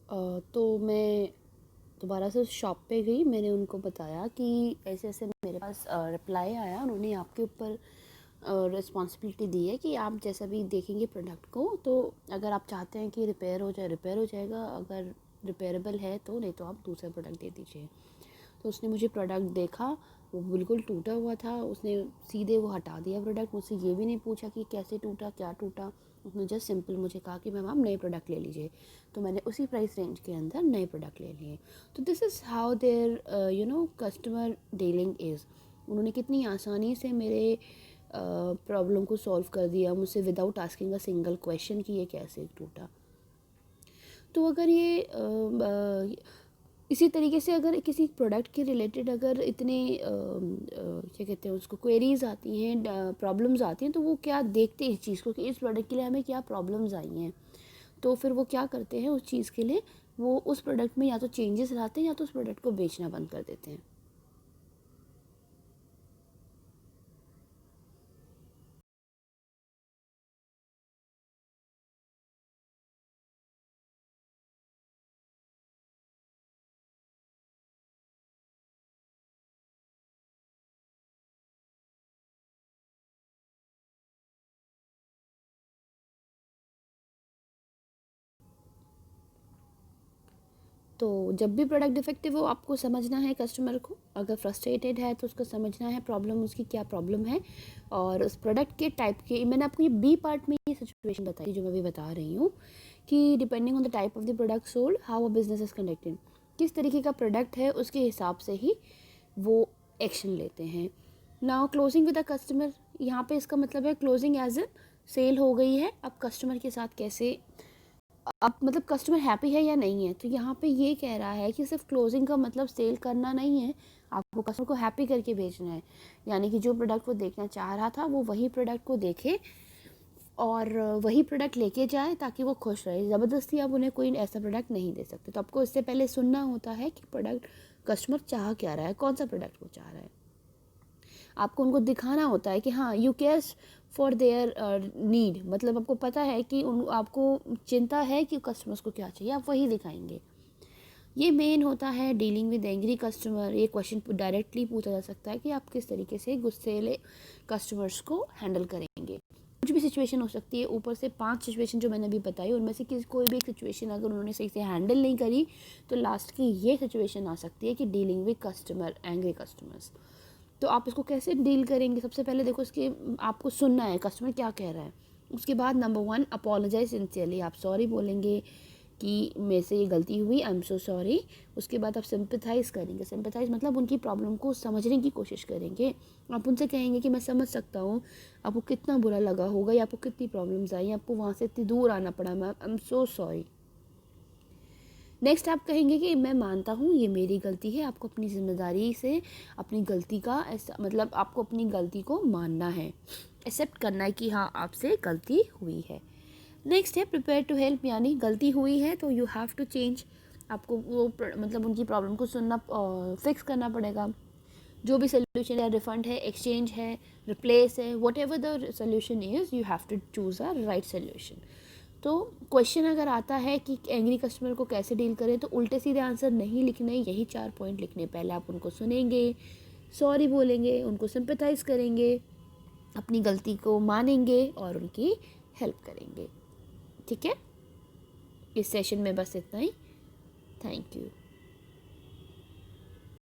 तो मैं दोबारा से उस शॉप पे गई। मैंने उनको बताया कि ऐसे ऐसे मेरे पास रिप्लाई आया, उन्होंने आपके ऊपर रिस्पॉन्सिबिलिटी दी है कि आप जैसा भी देखेंगे प्रोडक्ट को, तो अगर आप चाहते हैं कि रिपेयर हो जाए रिपेयर हो जाएगा, अगर रिपेयरेबल है तो, नहीं तो आप दूसरा प्रोडक्ट दे दीजिए। तो उसने मुझे प्रोडक्ट देखा, वो बिल्कुल टूटा हुआ था। उसने सीधे वो हटा दिया प्रोडक्ट, मुझसे ये भी नहीं पूछा कि कैसे टूटा क्या टूटा। उसने जस्ट सिंपल मुझे कहा कि मैम आप नए प्रोडक्ट ले लीजिए। तो मैंने उसी प्राइस रेंज के अंदर नए प्रोडक्ट ले लिए। तो this is how there customer dealing is. उन्होंने कितनी आसानी से मेरे प्रॉब्लम को सॉल्व कर दिया मुझसे without asking a single question कि ये कैसे टूटा। तो अगर ये इसी तरीके से अगर किसी प्रोडक्ट के रिलेटेड अगर इतने क्या कहते हैं उसको, क्वेरीज आती हैं, प्रॉब्लम्स आती हैं, तो वो क्या देखते हैं इस चीज़ को कि इस प्रोडक्ट के लिए हमें क्या प्रॉब्लम्स आई हैं। तो फिर वो क्या करते हैं उस चीज़ के लिए, वो उस प्रोडक्ट में या तो चेंजेस लाते हैं या तो उस प्रोडक्ट को बेचना बंद कर देते हैं। तो जब भी प्रोडक्ट डिफेक्टिव हो, आपको समझना है कस्टमर को, अगर फ्रस्ट्रेटेड है तो उसको समझना है प्रॉब्लम, उसकी क्या प्रॉब्लम है। और उस प्रोडक्ट के टाइप के, मैंने आपको ये बी पार्ट में ये सिचुएशन बताई जो मैं अभी बता रही हूँ, कि depending on the type of the product sold how a business is conducted, किस तरीके का प्रोडक्ट है उसके हिसाब से ही वो एक्शन लेते हैं। Now closing with the customer, यहाँ पे इसका मतलब है क्लोजिंग एज ए सेल हो गई है, अब कस्टमर के साथ कैसे, अब मतलब कस्टमर हैप्पी है या नहीं है। तो यहाँ पे ये कह रहा है कि सिर्फ क्लोजिंग का मतलब सेल करना नहीं है, आपको कस्टमर को हैप्पी करके भेजना है। यानी कि जो प्रोडक्ट वो देखना चाह रहा था वो वही प्रोडक्ट को देखे और वही प्रोडक्ट लेके जाए ताकि वो खुश रहे। ज़बरदस्ती आप उन्हें कोई ऐसा प्रोडक्ट नहीं दे सकते। तो आपको इससे पहले सुनना होता है कि प्रोडक्ट कस्टमर चाह क्या रहा है, कौन सा प्रोडक्ट वो चाह रहा है। आपको उनको दिखाना होता है कि हाँ you care for their need, मतलब आपको पता है कि उन आपको चिंता है कि कस्टमर्स को क्या चाहिए, आप वही दिखाएंगे। ये मेन होता है डीलिंग विद एंग्री कस्टमर। ये क्वेश्चन डायरेक्टली पूछा जा सकता है कि आप किस तरीके से गुस्सेले कस्टमर्स को हैंडल करेंगे। कुछ भी सिचुएशन हो सकती है, ऊपर से 5 सिचुएशन जो मैंने अभी बताई उनमें से किसी कोई भी एक सिचुएशन अगर उन्होंने सही से हैंडल नहीं करी तो लास्ट की ये सिचुएशन आ सकती है कि dealing with customer angry customers. तो आप इसको कैसे डील करेंगे, सबसे पहले देखो इसके, आपको सुनना है कस्टमर क्या कह रहा है। उसके बाद नंबर 1 अपोलोजाइज सिंसियरली, आप सॉरी बोलेंगे कि मेरे से ये गलती हुई, आई एम सो सॉरी। उसके बाद आप सिंपथाइज़ करेंगे, सिंपथाइज़ मतलब उनकी प्रॉब्लम को समझने की कोशिश करेंगे। आप उनसे कहेंगे कि मैं समझ सकता हूँ आपको कितना बुरा लगा होगा या आपको कितनी प्रॉब्लम्स आई, आपको वहाँ से इतनी दूर आना पड़ा, ma'am I am so sorry. Next आप कहेंगे कि मैं मानता हूँ ये मेरी गलती है, आपको अपनी ज़िम्मेदारी से अपनी गलती का ऐसा मतलब आपको अपनी गलती को मानना है, एक्सेप्ट करना है कि हाँ आपसे गलती हुई है। नेक्स्ट है प्रिपेयर टू हेल्प, यानी गलती हुई है तो यू हैव टू चेंज। आपको वो मतलब उनकी प्रॉब्लम को सुनना, फिक्स करना पड़ेगा। जो भी सोल्यूशन है, रिफंड है, एक्सचेंज है, रिप्लेस है, whatever the solution is, you have to choose a right solution. तो क्वेश्चन अगर आता है कि एंग्री कस्टमर को कैसे डील करें, तो उल्टे सीधे आंसर नहीं लिखने, यही 4 पॉइंट लिखने। पहले आप उनको सुनेंगे, सॉरी बोलेंगे, उनको सिंपैथाइज करेंगे, अपनी गलती को मानेंगे और उनकी हेल्प करेंगे। ठीक है, इस सेशन में बस इतना ही। Thank you.